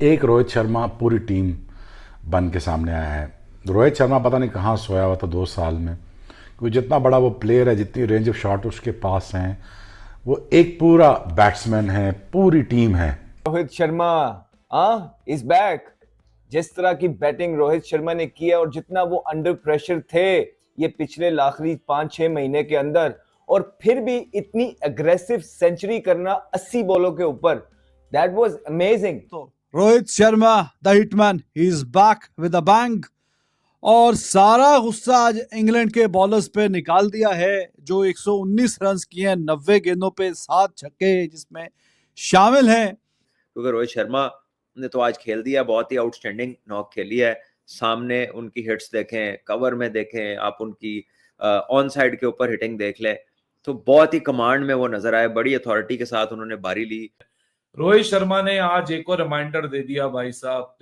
एक रोहित शर्मा पूरी टीम बन के सामने आया है। रोहित शर्मा पता नहीं कहाँ सोया हुआ था 2 साल में, क्योंकि जितना बड़ा वो प्लेयर है, जितनी रेंज ऑफ शॉट उसके पास हैं, वो एक पूरा बैट्समैन है, पूरी टीम है। Rohit Sharma is back. जिस तरह की बैटिंग रोहित शर्मा ने की है और जितना वो अंडर प्रेशर थे ये पिछले आखिरी 5-6 महीने के अंदर, और फिर भी इतनी अग्रेसिव सेंचुरी करना 80 बॉलों के ऊपर, दैट वाज अमेजिंग। तो Rohit Sharma the hitman, he is back with a bang और सारा गुस्सा आज इंग्लैंड के बॉलर्स पे निकाल दिया है, जो 119 रन किए हैं 90 गेंदों पे, 7 छक्के जिसमें शामिल हैं। क्योंकि रोहित शर्मा ने तो आज खेल दिया, बहुत ही आउटस्टैंडिंग नॉक खेली है। सामने उनकी हिट्स देखें, कवर में देखें, आप उनकी ऑन साइड के ऊपर हिटिंग देख लें, तो बहुत ही कमांड में वो नजर आए, बड़ी अथॉरिटी के साथ उन्होंने बारी ली। रोहित शर्मा ने आज एक और रिमाइंडर दे दिया भाई साहब,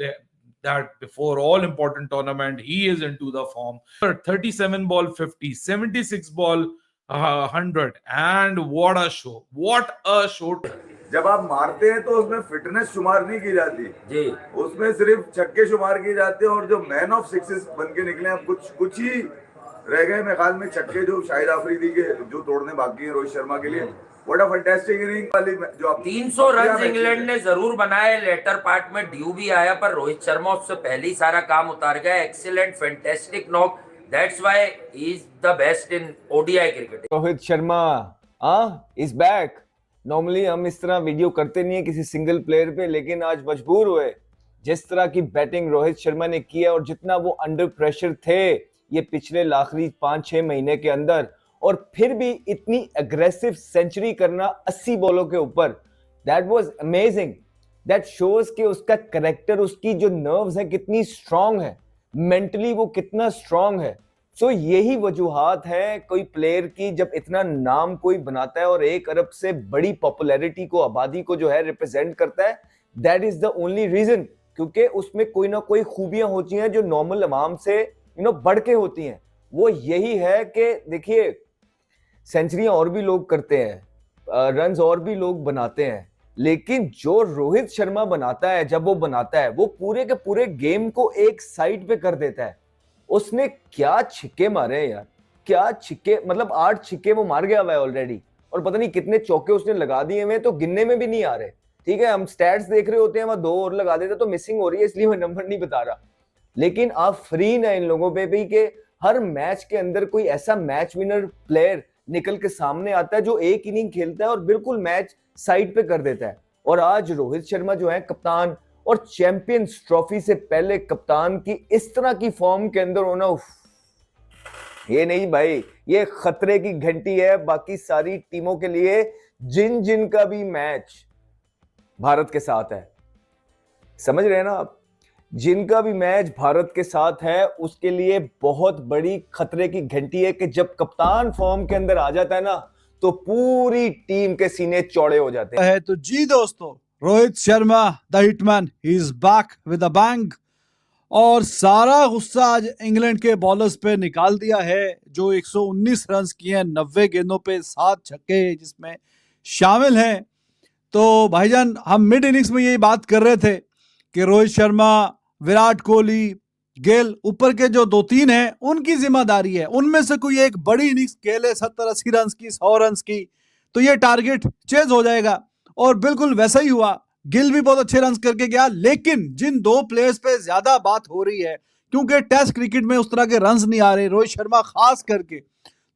that before all important tournament he is into the form. 37 ball 50, 76 ball 100, and what a show. जब आप मारते हैं तो उसमें फिटनेस शुमार नहीं की जाती जी, उसमें सिर्फ छक्के शुमार किए जाते हैं, और जो मैन ऑफ सिक्सेस बन के निकले हैं, कुछ ही रह गए मेरे ख्याल में छक्के, जो शाहिद आफरीदी के जो तोड़ने बाकी हैं रोहित शर्मा के लिए। व्हाट अ फैंटास्टिक इनिंग वाली जो 300 रन इंग्लैंड ने जरूर बनाए, लेटर पार्ट में ड्यू भी आया, पर रोहित शर्मा उससे पहले ही सारा काम उतार गया। Excellent, fantastic knock, that's why he is the best in ODI cricket. Rohit Sharma is back. Normally हम इस तरह वीडियो करते नहीं है किसी सिंगल प्लेयर पे, लेकिन आज मजबूर हुए। जिस तरह की बैटिंग रोहित शर्मा ने की है और जितना वो अंडर प्रेशर थे ये पिछले आखिरी 5-6 महीने के अंदर, और फिर भी इतनी अग्रेसिव सेंचुरी करना 80 बॉलों के ऊपर, that was amazing. That shows कि उसका करेक्टर, उसकी जो नर्व्स है कितनी स्ट्रांग है, मेंटली वो कितना स्ट्रांग है। सो यही वजूहात है कोई प्लेयर की, जब इतना नाम कोई बनाता है और 1 अरब से बड़ी पॉपुलैरिटी को, आबादी को जो है रिप्रेजेंट करता है, that is the only reason, क्योंकि उसमें कोई ना कोई खूबियां होती हैं जो नॉर्मल अवाम से बढ़ के होती हैं। वो यही है कि देखिए, सेंचुरियां और भी लोग करते हैं, रन्स और भी लोग बनाते हैं, लेकिन जो रोहित शर्मा बनाता है, जब वो बनाता है, वो पूरे के पूरे गेम को एक साइड पे कर देता है। उसने क्या छिक्के मारे हैं यार, क्या छिक्के, मतलब 8 छिक्के वो मार गया हुआ है ऑलरेडी, और पता नहीं कितने चौके उसने लगा दिए हुए, तो गिनने में भी नहीं आ रहे। ठीक है, हम स्टैट्स देख रहे होते हैं, वहां 2 और लगा देते तो मिसिंग हो रही है, इसलिए मैं नंबर नहीं बता रहा। लेकिन आप फ्री ना इन लोगों पे भी कि हर मैच के अंदर कोई ऐसा मैच विनर प्लेयर निकल के सामने आता है जो एक इनिंग खेलता है और बिल्कुल मैच साइड पे कर देता है। और आज रोहित शर्मा जो है कप्तान, और चैंपियंस ट्रॉफी से पहले कप्तान की इस तरह की फॉर्म के अंदर होना, ये नहीं भाई, ये खतरे की घंटी है बाकी सारी टीमों के लिए, जिन का भी मैच भारत के साथ है। समझ रहे हैं ना आप, जिनका भी मैच भारत के साथ है उसके लिए बहुत बड़ी खतरे की घंटी है कि जब कप्तान फॉर्म के अंदर आ जाता है ना, तो पूरी टीम के सीने चौड़े हो जाते हैं। तो जी दोस्तों, Rohit Sharma the hitman, he is back with a bang और सारा गुस्सा आज इंग्लैंड के बॉलर्स पे निकाल दिया है, जो 119 रन किए हैं 90 गेंदों पे, 7 छक्के जिसमें शामिल हैं। तो भाईजान, हम मिड इनिंग्स में यही बात कर रहे थे कि रोहित शर्मा, विराट कोहली, गेल, ऊपर के जो 2-3 हैं उनकी जिम्मेदारी है, उनमें से कोई एक बड़ी इनिंग्स खेले 70-80 रन की, 100 रन की, तो ये टारगेट चेज हो जाएगा। और बिल्कुल वैसा ही हुआ, गिल भी बहुत अच्छे रन करके गया। लेकिन जिन 2 प्लेयर्स पे ज्यादा बात हो रही है, क्योंकि टेस्ट क्रिकेट में उस तरह के रन नहीं आ रहे, रोहित शर्मा खास करके,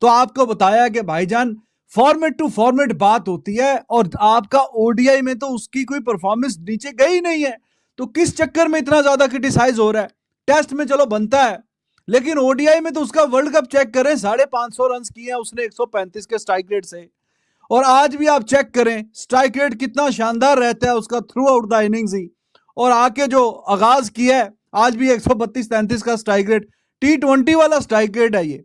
तो आपको बताया कि भाईजान फॉर्मेट टू फॉर्मेट बात होती है, और आपका ओडीआई में तो उसकी कोई परफॉर्मेंस नीचे गई नहीं है, तो किस चक्कर में इतना ज्यादा क्रिटिसाइज हो रहा है। टेस्ट में चलो बनता है, लेकिन ओडीआई में तो उसका वर्ल्ड कप चेक करें, 550 रन किए हैं उसने 135 के स्ट्राइक रेट से, और आज भी आप चेक करें स्ट्राइक रेट कितना शानदार रहता है उसका थ्रू आउट द इनिंग्स ही। और आके जो आगाज किया है, आज भी 132-33 का स्ट्राइक रेट, T20 वाला स्ट्राइक रेट है ये,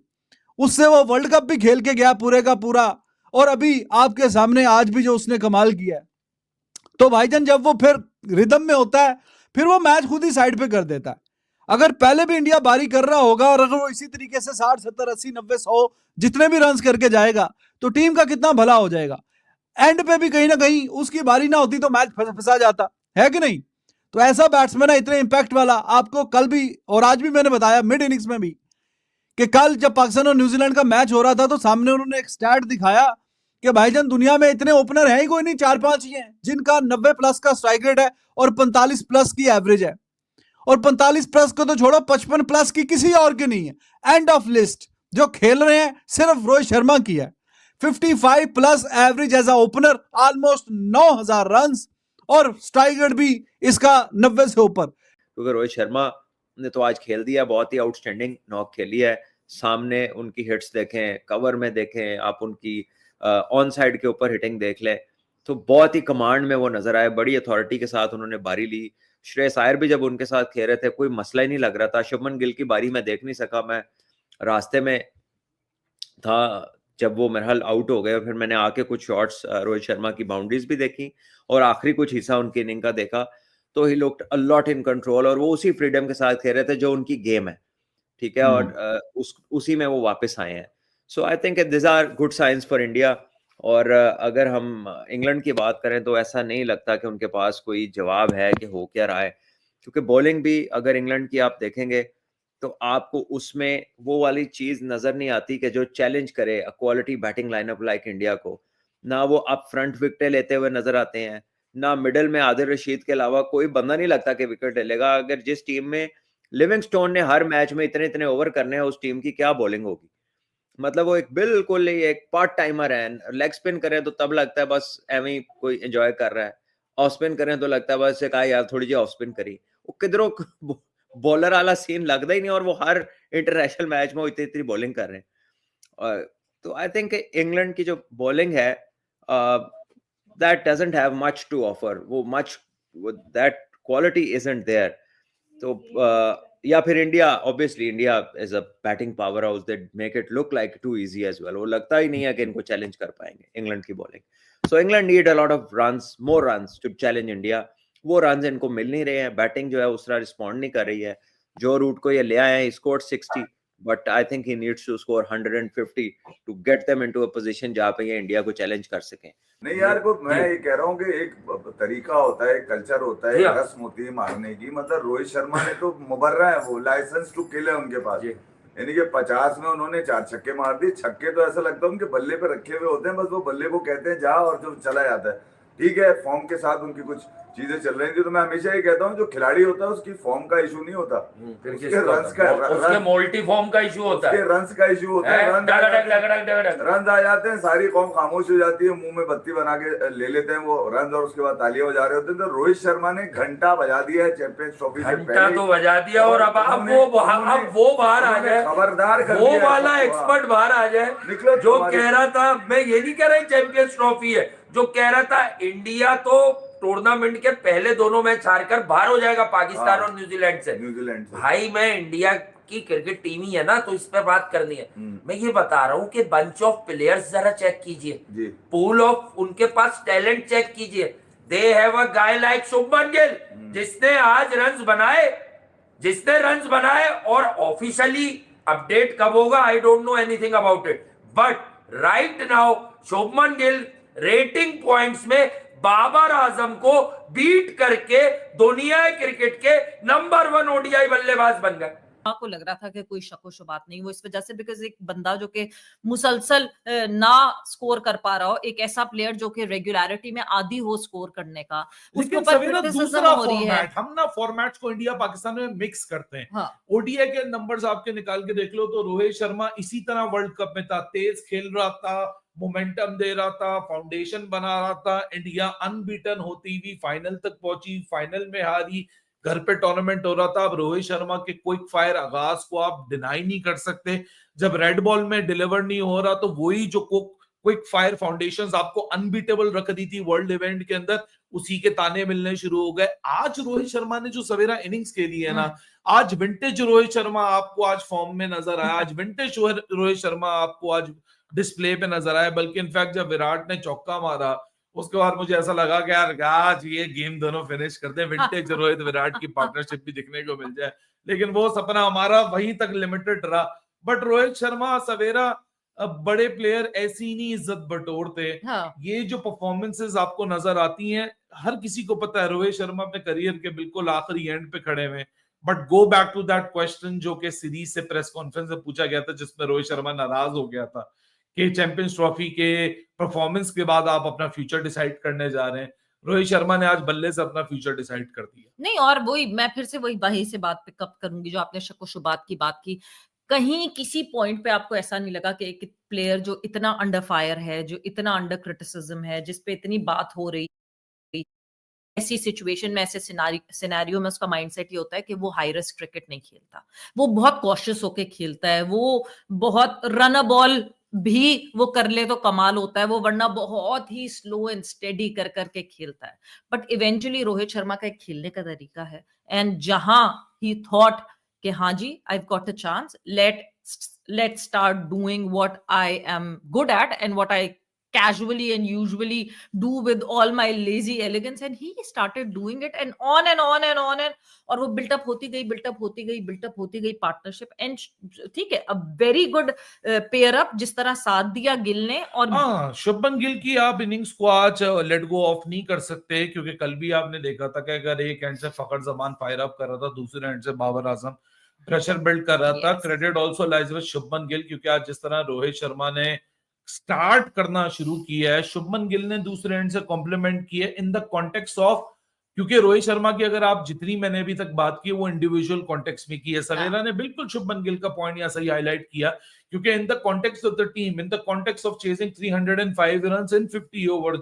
उससे वो वर्ल्ड कप भी खेल के गया पूरे का पूरा, और अभी आपके सामने आज भी जो उसने कमाल किया है। तो भाईजान, जब वो फिर रिदम में होता है, फिर वो मैच खुद ही साइड पे कर देता है। अगर पहले भी इंडिया बारी कर रहा होगा, और अगर वो इसी तरीके से 60, 70, 80, 90, 100 जितने भी रन करके जाएगा, तो टीम का कितना भला हो जाएगा। एंड पे भी कहीं ना कहीं उसकी बारी ना होती तो मैच फंसा जाता है कि नहीं। तो ऐसा बैट्समैन है इतने इंपैक्ट वाला, आपको कल भी और आज भी मैंने बताया मिड इनिंग्स में भी, कि कल जब पाकिस्तान और न्यूजीलैंड का मैच हो रहा था तो सामने उन्होंने एक स्टैट दिखाया कि भाईजान दुनिया में इतने ओपनर है ही कोई नहीं, 4-5 ही हैं जिनका 90 प्लस का स्ट्राइक रेट है और 45 प्लस की एवरेज है। और 45 प्लस को तो छोड़ो, 55 प्लस की किसी और की नहीं है। End of list. जो खेल रहे हैं सिर्फ रोहित शर्मा की है। 55 plus average as a opener, almost 9000 run और स्ट्राइक रेट भी इसका 90 से ऊपर। क्योंकि रोहित शर्मा ने तो आज खेल दिया, बहुत ही आउटस्टैंडिंग नॉक खेली है। सामने उनकी हिट्स देखें, कवर में देखें, आप उनकी ऑन साइड के ऊपर हिटिंग देख लें, तो बहुत ही कमांड में वो नजर आए। बड़ी अथॉरिटी के साथ उन्होंने बारी ली। श्रेयस अय्यर भी जब उनके साथ खेल रहे थे कोई मसला ही नहीं लग रहा था। शुभमन गिल की बारी मैं देख नहीं सका, मैं रास्ते में था जब वो मेरे हाल आउट हो गए। फिर मैंने आके कुछ शॉट्स रोहित शर्मा की बाउंड्रीज भी देखी और आखिरी कुछ हिस्सा उनकी इनिंग का देखा, तो he looked a lot in control और वो उसी फ्रीडम के साथ खेल रहे थे जो उनकी गेम है, ठीक है। और उसी में वो वापस आए हैं। So I think this are good science for India. और अगर हम इंग्लैंड की बात करें तो ऐसा नहीं लगता कि उनके पास कोई जवाब है कि हो क्या रहा है, क्योंकि बॉलिंग भी अगर इंग्लैंड की आप देखेंगे तो आपको उसमें वो वाली चीज नजर नहीं आती कि जो चैलेंज करे quality batting lineup like India को। ना वो अप फ्रंट विकेटें लेते हुए नजर आते हैं, ना मिडल में आदिल रशीद के अलावा कोई बंदा नहीं लगता कि विकेट ले लेगा। अगर जिस टीम में लिविंगस्टोन ने हर मैच में इतने इतने ओवर करने हैं, उस टीम की क्या बॉलिंग होगी। मतलब वो एक बिल्कुल ही एक पार्ट टाइमर है। लेग स्पिन करें तो तब लगता है बस एवं ही कोई एंजॉय कर रहा है, ऑफ स्पिन करें तो लगता है बस कहा यार थोड़ी जी ऑफ स्पिन करी। वो किधरों बॉलर वाला सीन लगता ही नहीं, और वो हर इंटरनेशनल मैच में इतनी इतनी बॉलिंग कर रहे हैं। तो आई थिंक इंग्लैंड की जो बॉलिंग है that doesn't have much to offer, वो much that quality isn't there. तो या फिर India, obviously India is a batting powerhouse that make it look like too easy as well. वो लगता ही नहीं है कि इनको चैलेंज कर पाएंगे इंग्लैंड की bowling. So England need a lot of runs, more runs to challenge India. वो रन्स इनको मिल नहीं रहे हैं, बैटिंग जो है उस तरह रिस्पॉन्ड नहीं कर रही है। जो रूट को ये ले आए हैं, score 60, but I think he needs to score 150 to get them into a position जहां पे ये इंडिया को चैलेंज कर सकें। नहीं यार, को मैं ये कह रहा हूँ कि एक तरीका होता है, कल्चर होता है, रस्म होती है मारने की। मतलब रोहित शर्मा ने तो मुबर्रा है, वो लाइसेंस टू किल है उनके पास। यानी कि 50 में उन्होंने 4 छक्के मार दिए। छक्के तो ऐसा लगता है उनके बल्ले पे रखे हुए होते हैं, बस वो बल्ले को कहते हैं जा और जो चला जाता है। ठीक है, फॉर्म के साथ उनकी कुछ चीजें चल रही थी। तो मैं हमेशा ये कहता हूँ जो खिलाड़ी होता है उसकी फॉर्म का इशू नहीं होता, उसके रन्स का, उसके मल्टी फॉर्म का इशू होता है, रन्स का इशू होता है। रन आ जाते हैं, सारी कौम खामोश हो जाती है, मुंह में बत्ती बना के ले लेते हैं वो रन, और उसके बाद तालियां बजा रहे होते हैं। तो रोहित शर्मा ने घंटा बजा दिया है चैंपियंस ट्रॉफी से पहले, घंटा तो बजा दिया। और अब वो बाहर आ जाए, खबरदार कर वो वाला एक्सपर्ट बाहर आ जाए जो कह रहा था, मैं ये नहीं कह रहा चैंपियंस ट्रॉफी है, जो कह रहा था इंडिया तो टूर्नामेंट के पहले दोनों मैच हारकर बाहर हो जाएगा पाकिस्तान और न्यूजीलैंड से। भाई मैं इंडिया की क्रिकेट टीम ही है ना, तो इस पर बात करनी है। मैं ये बता रहा हूँ कि बंच ऑफ प्लेयर्स जरा चेक कीजिए, पूल ऑफ उनके पास टैलेंट चेक कीजिए। They have a guy like Shubman Gill जिसने आज रन्स बनाए, और ऑफिशियली अपडेट कब होगा I don't know anything about it, but right now Shubman Gill rating points में बाबर आजम को बीट करके दुनिया क्रिकेट के नंबर 1 ओडीआई बल्लेबाज बन गए। को लग रहा था कि कोई शक व शुबात नहीं, वो इस वजह से बिकॉज एक बंदा जो कि मुसलसल ना स्कोर कर पा रहा हो, एक ऐसा प्लेयर जो कि रेगुलरिटी में आदी हो स्कोर करने का, उसके ऊपर क्रिटिसिज्म हो रही है। हम ना फॉर्मेट्स को इंडिया पाकिस्तान में मिक्स करते हैं। हाँ। ओडीआई के नंबर्स आपके निकाल के देख लो तो रोहित शर्मा इसी तरह वर्ल्ड कप में था, तेज खेल रहा था, मोमेंटम दे रहा था, फाउंडेशन बना रहा था। इंडिया अनबीटन होती हुई फाइनल तक पहुंची, फाइनल में हारी, घर पे टूर्नामेंट हो रहा था। अब रोहित शर्मा के क्विक फायर आगाज को आप डिनाई नहीं कर सकते। जब रेड बॉल में डिलीवर नहीं हो रहा तो वही जो क्विक फायर फाउंडेशंस आपको अनबीटेबल रख दी थी वर्ल्ड इवेंट के अंदर, उसी के ताने मिलने शुरू हो गए। आज रोहित शर्मा ने जो सवेरा इनिंग्स खेली है ना, आज विंटेज रोहित शर्मा आपको आज फॉर्म में नजर आया, आज विंटेज रोहित शर्मा आपको आज डिस्प्ले पे नजर आया। बल्कि इनफैक्ट जब विराट ने चौका मारा उसके बाद मुझे ऐसा लगा कि यार आज ये गेम दोनों फिनिश करते हैं, विंटेज रोहित विराट की पार्टनरशिप भी दिखने को मिल जाए। लेकिन वो सपना हमारा वहीं तक लिमिटेड रहा। बट रोहित शर्मा सवेरा बड़े प्लेयर ऐसी नहीं इज्जत बटोरते। हाँ। ये जो परफॉर्मेंसेस आपको नजर आती हैं हर किसी को पता है रोहित शर्मा अपने करियर के बिल्कुल आखिरी एंड पे खड़े हुए, but go back to that question जो कि सीरीज से प्रेस कॉन्फ्रेंस में पूछा गया था, जिसमें रोहित शर्मा नाराज हो गया था कि चैंपियंस ट्रॉफी के परफॉर्मेंस के बाद आप अपना फ्यूचर डिसाइड करने जा रहे हैं। रोहित शर्मा ने आज बल्ले से अपना फ्यूचर डिसाइड कर दिया। नहीं, और वही मैं फिर से वही भाई से बात पिकअप करूंगी जो आपने शक्को शुबात की बात की। कहीं किसी पॉइंट पे आपको ऐसा नहीं लगा कि एक प्लेयर जो इतना अंडर फायर है, जो इतना अंडर क्रिटिसिज्म है, जिसपे इतनी बात हो रही, ऐसी सिचुएशन में, ऐसे सिनेरियो में उसका माइंडसेट ये होता है कि वो हाई रिस्क क्रिकेट नहीं खेलता, वो बहुत कॉशियस होके खेलता है, वो बहुत रन अ बॉल भी वो कर ले तो कमाल होता है, वो वरना बहुत ही स्लो एंड स्टेडी कर करके खेलता है। बट इवेंचुअली रोहित शर्मा का एक खेलने का तरीका है, एंड जहां ही थॉट कि हाँ जी I got a chance, let start doing what I am good at and what I casually and usually do with all my lazy elegance, and he started doing it and on and on and on and और वो built up होती गई partnership, and ठीक है, a very good pair up जिस तरह साथ दिया गिल ने। और हाँ, शुभमन गिल की आप इनिंग्स को आज लेट गो ऑफ नहीं कर सकते, क्योंकि कल भी आपने देखा था कि अगर एक एंड से फखर जमान फायर अप कर रहा था, दूसरे एंड से बाबर आजम प्रेशर बिल्ड कर रहा था। Credit also lies with Shubman Gill, क्योंकि आज जिस तरह रोहित शर्मा ने स्टार्ट करना शुरू किया है, शुभमन गिल ने दूसरे एंड से कॉम्प्लीमेंट किया इन द कॉन्टेक्स्ट ऑफ, क्योंकि रोहित शर्मा की अगर आप जितनी मैंने अभी तक बात की वो इंडिविजुअल कॉन्टेक्स्ट में की है, सवेरा ने बिल्कुल शुभमन गिल का पॉइंट यहाँ सही हाईलाइट किया, क्योंकि in the context of the team, in the context of chasing 305 runs in 50 over,